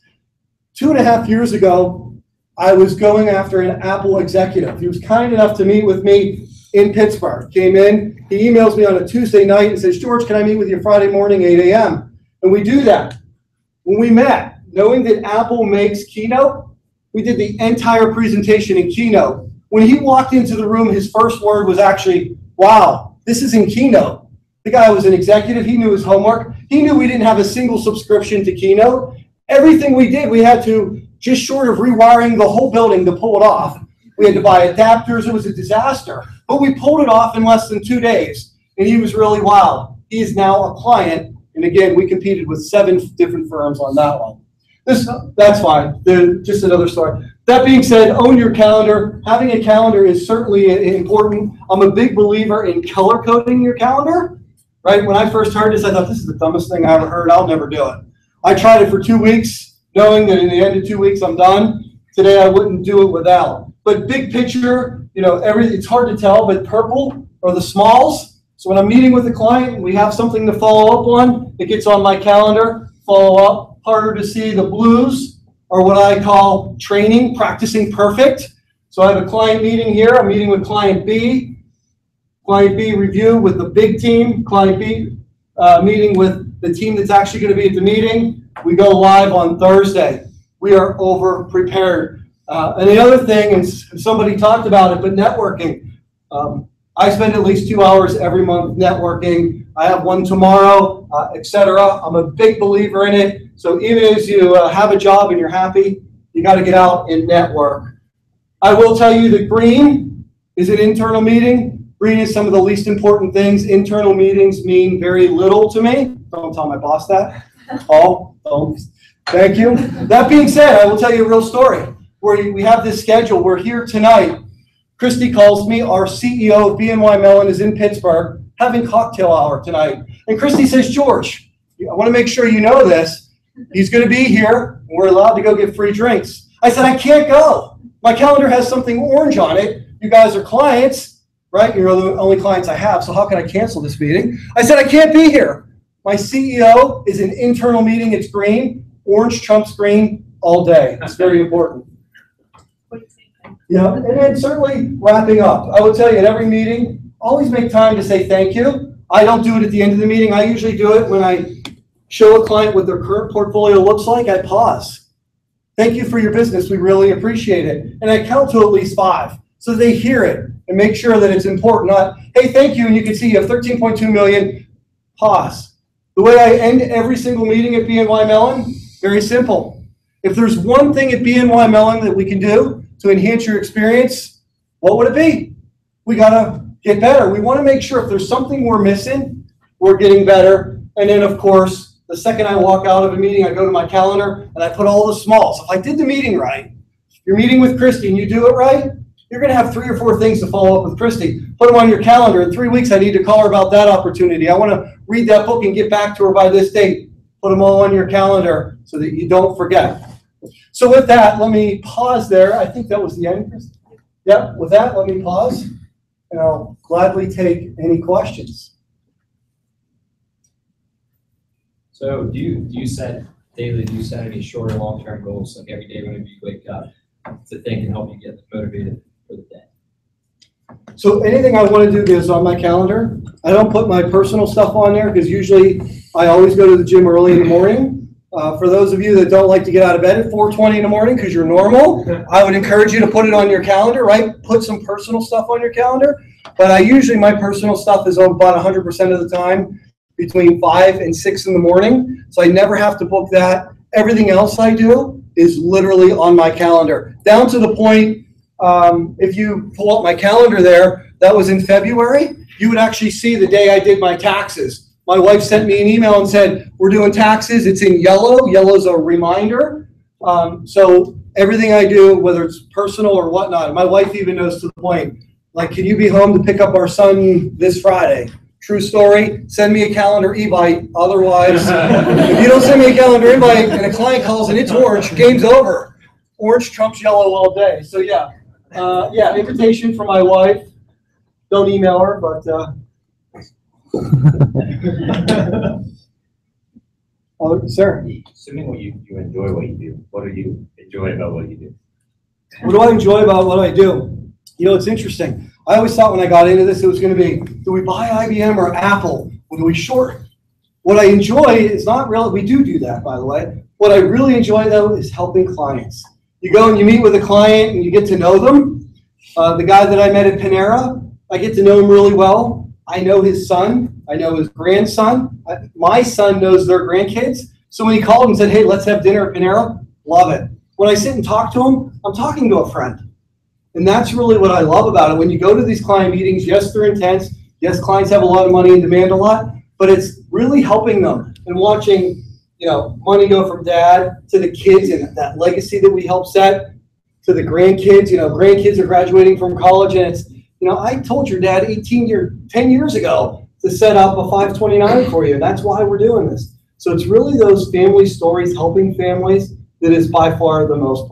H: 2.5 years ago, I was going after an Apple executive. He was kind enough to meet with me in Pittsburgh. Came in, he emails me on a Tuesday night and says, George, can I meet with you Friday morning, 8 a.m.? And we do that. When we met, knowing that Apple makes Keynote, we did the entire presentation in Keynote. When he walked into the room, his first word was actually, wow, this is in Keynote. The guy was an executive. He knew his homework. He knew we didn't have a single subscription to Keynote. Everything we did, we had to, just short of rewiring the whole building to pull it off. We had to buy adapters. It was a disaster. But we pulled it off in less than 2 days. And he was really wild. He is now a client. And again, we competed with 7 different firms on that one. That's fine. Just another story. That being said, own your calendar. Having a calendar is certainly important. I'm a big believer in color coding your calendar. right? When I first heard this, I thought, this is the dumbest thing I ever heard. I'll never do it. I tried it for 2 weeks, knowing that in the end of 2 weeks, I'm done. Today, I wouldn't do it without. But big picture, it's hard to tell, but purple are the smalls. So when I'm meeting with a client and we have something to follow up on, it gets on my calendar, follow up. Harder to see, the blues are what I call training, practicing perfect. So I have a client meeting here. I'm meeting with client B. Client B review with the big team. Client B meeting with the team that's actually going to be at the meeting. We go live on Thursday. We are over prepared. And the other thing, and somebody talked about it, but networking. I spend at least 2 hours every month networking. I have one tomorrow, etc. I'm a big believer in it. So even as you have a job and you're happy, you got to get out and network. I will tell you that green is an internal meeting. Green is some of the least important things. Internal meetings mean very little to me. Don't tell my boss that. Oh, thank you. That being said, I will tell you a real story where we have this schedule. We're here tonight. Christy calls me. Our CEO of BNY Mellon is in Pittsburgh having cocktail hour tonight. And Christy says, George, I want to make sure you know this. He's going to be here. And we're allowed to go get free drinks. I said, I can't go. My calendar has something orange on it. You guys are clients, right? You're the only clients I have. So how can I cancel this meeting? I said, I can't be here. My CEO is an internal meeting. It's green. Orange trumps green all day. It's very important. Yeah, and then certainly wrapping up. I will tell you, at every meeting, always make time to say thank you. I don't do it at the end of the meeting. I usually do it when I show a client what their current portfolio looks like. I pause. Thank you for your business. We really appreciate it. And I count to at least 5 so they hear it and make sure that it's important. Not, hey, thank you, and you can see you have 13.2 million. Pause. The way I end every single meeting at BNY Mellon, very simple. If there's one thing at BNY Mellon that we can do to enhance your experience, what would it be? We got to get better. We want to make sure if there's something we're missing, we're getting better. And then, of course, the second I walk out of a meeting, I go to my calendar and I put all the smalls. If I did the meeting right, you're meeting with Christy and you do it right, you're going to have 3 or 4 things to follow up with Christy. Put them on your calendar. In 3 weeks, I need to call her about that opportunity. I want to read that book and get back to her by this date. Put them all on your calendar so that you don't forget. So with that, let me pause there. I think that was the end, Christy. Yeah, with that, let me pause, and I'll gladly take any questions.
A: So do you set any short or long-term goals, like every day whenever you wake up, to think and help you get motivated for the day?
H: So anything I want to do goes on my calendar. I don't put my personal stuff on there because usually I always go to the gym early in the morning. For those of you that don't like to get out of bed at 4:20 in the morning because you're normal, I would encourage you to put it on your calendar, right? Put some personal stuff on your calendar. But my personal stuff is on about 100% of the time between 5 and 6 in the morning. So I never have to book that. Everything else I do is literally on my calendar. Down to the point, if you pull up my calendar there, that was in February, you would actually see the day I did my taxes. My wife sent me an email and said, we're doing taxes. It's in yellow. Yellow's a reminder. So everything I do, whether it's personal or whatnot, my wife even knows to the point, like, can you be home to pick up our son this Friday? True story. Send me a calendar invite. Otherwise, if you don't send me a calendar invite and a client calls and it's orange, game's over. Orange trumps yellow all day. So yeah, invitation from my wife. Don't email her, but oh, sir.
I: Assuming you enjoy what you do, what do you enjoy about what you do?
H: What do I enjoy about what I do? It's interesting. I always thought when I got into this, it was going to be, do we buy IBM or Apple? Or do we short? What I enjoy is not really, we do that, by the way. What I really enjoy, though, is helping clients. You go and you meet with a client and you get to know them. The guy that I met at Panera, I get to know him really well. I know his son. I know his grandson. My son knows their grandkids. So when he called and said, hey, let's have dinner at Panera, love it. When I sit and talk to him, I'm talking to a friend. And that's really what I love about it. When you go to these client meetings, yes, they're intense. Yes, clients have a lot of money and demand a lot, but it's really helping them and watching, money go from dad to the kids and that legacy that we help set to the grandkids. Grandkids are graduating from college and it's, I told your dad 10 years ago to set up a 529 for you. And that's why we're doing this. So it's really those family stories, helping families, that is by far the most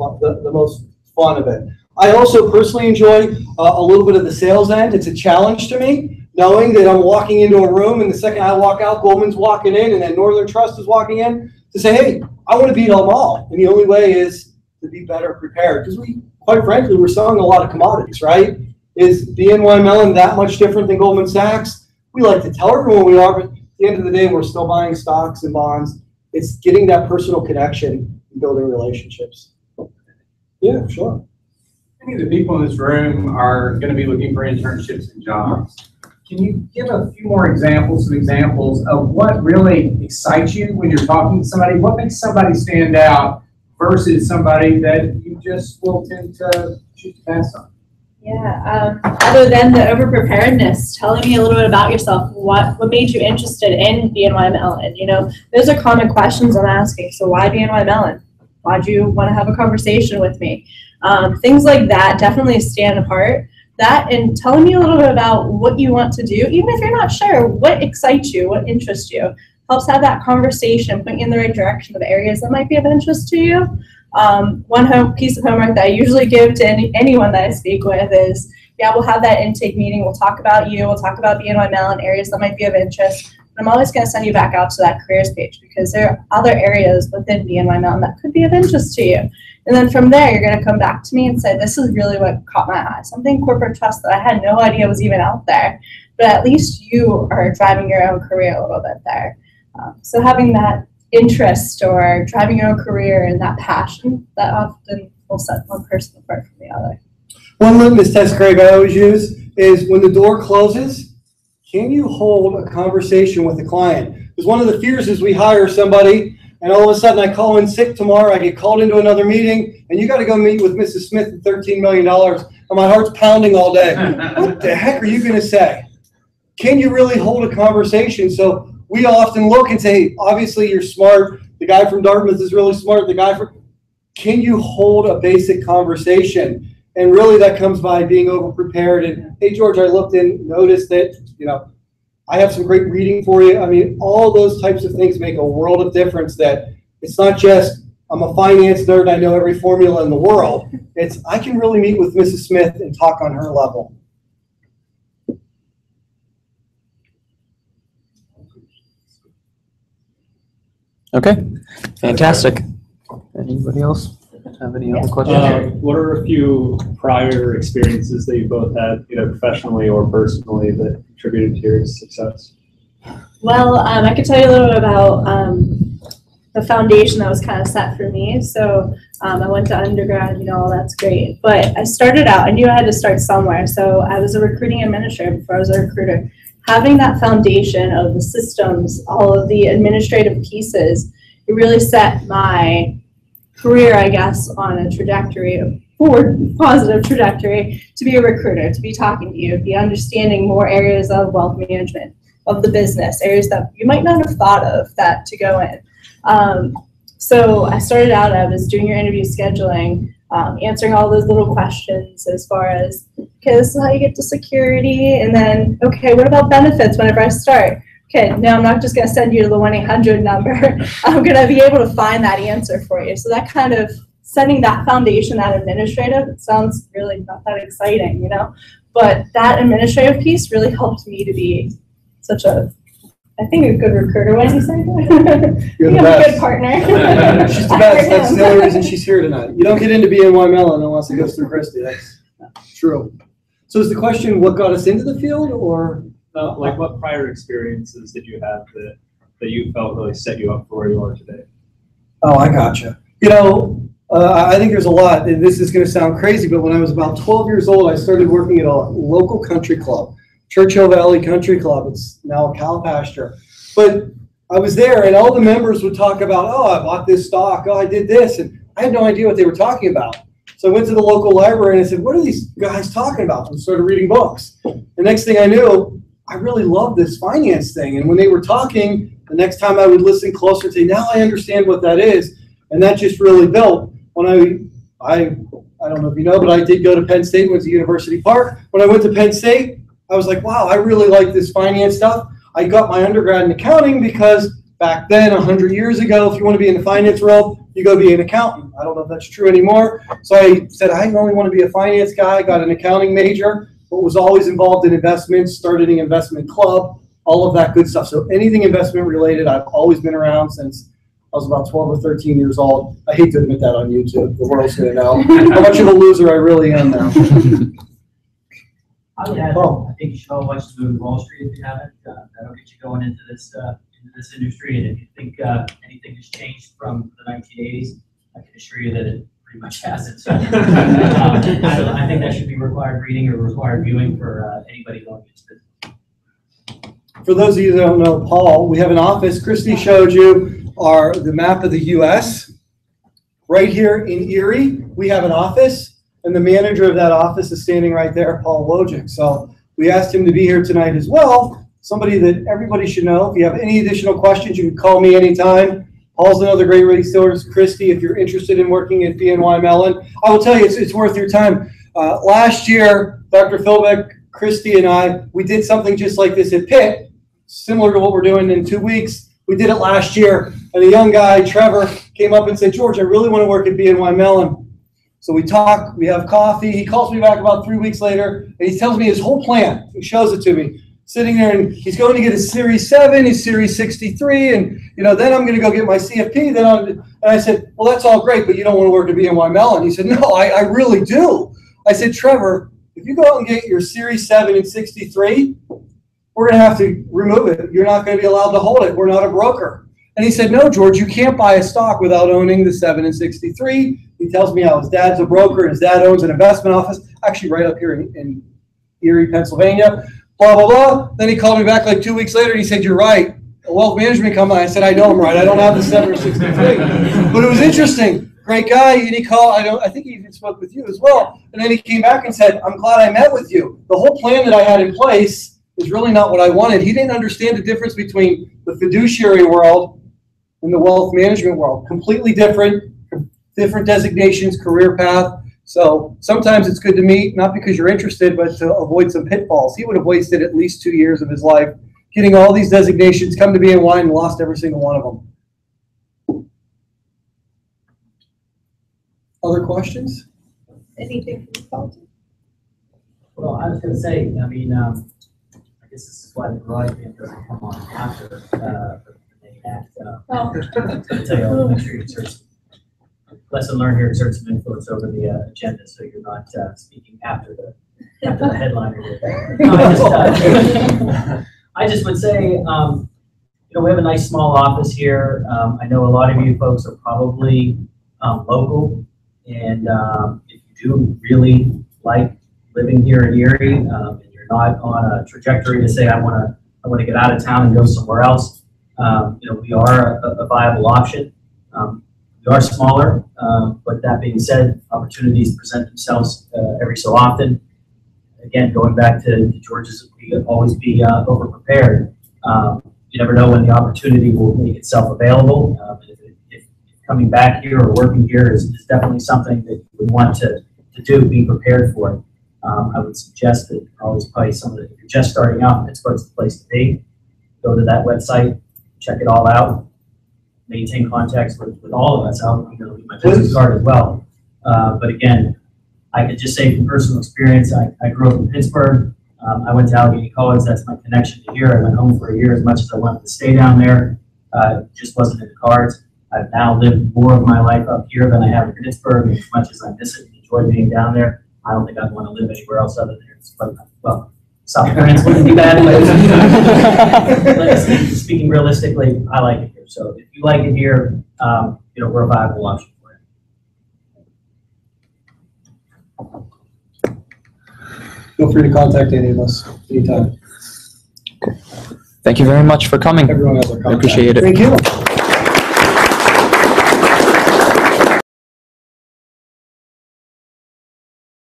H: fun of it. I also personally enjoy a little bit of the sales end. It's a challenge to me, knowing that I'm walking into a room and the second I walk out, Goldman's walking in and then Northern Trust is walking in to say, hey, I want to beat them all. And the only way is to be better prepared. Because we, quite frankly, we're selling a lot of commodities, right? Is BNY Mellon that much different than Goldman Sachs? We like to tell everyone we are, but at the end of the day, we're still buying stocks and bonds. It's getting that personal connection and building relationships. Yeah, sure.
J: Many of the people in this room are going to be looking for internships and jobs. Can you give a few more examples of what really excites you when you're talking to somebody? What makes somebody stand out versus somebody that you just will tend to choose to pass on?
G: Yeah, other than the over-preparedness, telling me a little bit about yourself, what made you interested in BNY Mellon? You know, those are common questions I'm asking. So why BNY Mellon? Why'd you want to have a conversation with me? Things like that definitely stand apart. That and telling me a little bit about what you want to do, even if you're not sure, what excites you, what interests you, helps have that conversation, point you in the right direction of areas that might be of interest to you. One piece of homework that I usually give to anyone that I speak with is, yeah, we'll have that intake meeting, we'll talk about you, we'll talk about BNY Mellon, areas that might be of interest. I'm always going to send you back out to that careers page because there are other areas within BNY Mellon that could be of interest to you. And then from there, you're going to come back to me and say, this is really what caught my eye. Something corporate trust that I had no idea was even out there. But at least you are driving your own career a little bit there. So having that interest or driving your own career and that passion, that often will set one person apart from the other.
H: One litmus test, Craig, I always use is when the door closes, can you hold a conversation with the client? Because one of the fears is we hire somebody and all of a sudden I call in sick tomorrow, I get called into another meeting, and you got to go meet with Mrs. Smith at $13 million, and my heart's pounding all day. What the heck are you going to say? Can you really hold a conversation? So we often look and say, obviously you're smart. The guy from Dartmouth is really smart. The guy from, can you hold a basic conversation? And really that comes by being over-prepared. And hey, George, I looked and noticed that, you know, I have some great reading for you. I mean, all those types of things make a world of difference, that it's not just, I'm a finance nerd, I know every formula in the world. It's, I can really meet with Mrs. Smith and talk on her level.
B: Okay, fantastic. Anybody else have any other questions?
K: What are a few prior experiences that you both had, either professionally or personally, that contributed to your success?
G: Well, I could tell you a little bit about the foundation that was kind of set for me. So I went to undergrad, you know, that's great. But I started out, I knew I had to start somewhere. So I was a recruiting administrator before I was a recruiter. Having that foundation of the systems, all of the administrative pieces, it really set my career, I guess, on a trajectory, a forward positive trajectory, to be a recruiter, to be talking to you, be understanding more areas of wealth management, of the business, areas that you might not have thought of that to go in. So I started out, I was doing your interview scheduling, answering all those little questions as far as, okay, this is how you get to security, and then, okay, what about benefits whenever I start? Okay, now I'm not just going to send you to the 1-800 number. I'm going to be able to find that answer for you. So that kind of setting that foundation, that administrative, it sounds really not that exciting, you know, but that administrative piece really helped me to be such a, I think, a good recruiter. What did you say?
H: You're the best.
G: A good partner.
H: She's the best. That's the only reason she's here tonight. You don't get into BNY Mellon unless it goes through Christy. That's true. So is the question what got us into the field, or?
K: Like, what prior experiences did you have that you felt really set you up for where you are today?
H: Oh, I gotcha. You know, I think there's a lot, and this is going to sound crazy, but when I was about 12 years old, I started working at a local country club, Churchill Valley Country Club. It's now a cow pasture. But I was there, and all the members would talk about, oh, I bought this stock, oh, I did this, and I had no idea what they were talking about. So I went to the local library, and I said, what are these guys talking about? And started reading books. The next thing I knew, I really love this finance thing. And when they were talking, the next time I would listen closer and say, now I understand what that is. And that just really built. When I don't know if you know, but I did go to Penn State, went to University Park. When I went to Penn State, I was like, wow, I really like this finance stuff. I got my undergrad in accounting because back then, 100 years ago, if you want to be in the finance world, you go be an accountant. I don't know if that's true anymore. So I said, I only want to be a finance guy, got an accounting major, but was always involved in investments, started an investment club, all of that good stuff. So anything investment related, I've always been around since I was about 12 or 13 years old. I hate to admit that on YouTube. The world's going to know how much of a loser I really am now.
A: I would add, I think you should all watch the movie Wall Street if you haven't. That'll get you going into this industry. And if you think anything has changed from the 1980s, I can assure you that it pretty much hasn't. So I think that should be required reading or required viewing for anybody going into business.
H: For those of you that don't know Paul, we have an office. Christy showed you the map of the U.S. Right here in Erie, we have an office. And the manager of that office is standing right there, Paul Wojcik. So we asked him to be here tonight as well. Somebody that everybody should know. If you have any additional questions, you can call me anytime. Paul's another great resource. Christy, if you're interested in working at BNY Mellon, I will tell you, it's worth your time. Last year, Dr. Philbeck, Christy, and we did something just like this at Pitt, similar to what we're doing in 2 weeks. We did it last year, and a young guy, Trevor, came up and said, George, I really want to work at BNY Mellon. So we talk, we have coffee. He calls me back about 3 weeks later, and he tells me his whole plan. He shows it to me, sitting there, and he's going to get his Series 7, his Series 63, and then I'm going to go get my CFP. And I said, well, that's all great, but you don't want to work at BNY Mellon. He said, no, I really do. I said, Trevor, if you go out and get your Series 7 and 63, we're going to have to remove it. You're not going to be allowed to hold it. We're not a broker. And he said, no, George, you can't buy a stock without owning the 7 and 63. He tells me how his dad's a broker and his dad owns an investment office, actually right up here in Erie, Pennsylvania, blah, blah, blah. Then he called me back like 2 weeks later and he said, you're right. A wealth management company. I said, I know I'm right. I don't have the 7 or 63. But it was interesting. Great guy. And he called, I think he even spoke with you as well. And then he came back and said, I'm glad I met with you. The whole plan that I had in place is really not what I wanted. He didn't understand the difference between the fiduciary world and the wealth management world. Completely different designations, career path. So sometimes it's good to meet, not because you're interested, but to avoid some pitfalls. He would have wasted at least 2 years of his life getting all these designations, come to BNY and lost every single one of them. Other questions?
G: Anything from Paul?
A: Well, I was going to say, I mean, I guess this is why the garage band doesn't come on after the main act. To tell you, make sure you insert some lesson learned here, exert some influence over the agenda, so you're not speaking after the headliner. No, I just would say, we have a nice small office here. I know a lot of you folks are probably local, and if you do really like living here in Erie, and you're not on a trajectory to say I want to get out of town and go somewhere else, we are a viable option. We are smaller, but that being said, opportunities present themselves every so often. Again, going back to George's, we always be over-prepared. You never know when the opportunity will make itself available. If coming back here or working here is definitely something that you would want to do, be prepared for it. I would suggest that always probably if you're just starting out, Pittsburgh's the place to be. Go to that website, check it all out. Maintain contacts with all of us. I'll my business card as well. But again, I could just say from personal experience, I grew up in Pittsburgh. I went to Allegheny College. That's my connection to here. I went home for a year as much as I wanted to stay down there. It just wasn't in the cards. I've now lived more of my life up here than I have in Pittsburgh. As much as I miss it and enjoy being down there, I don't think I'd want to live anywhere else other than here. Well, South Carolina wouldn't be bad, but speaking realistically, I like it here. So if you like it here, we're a viable option for it.
H: Feel free to contact any of us anytime.
B: Thank you very much for coming.
H: Everyone has our contact.
B: I appreciate it.
H: Thank you.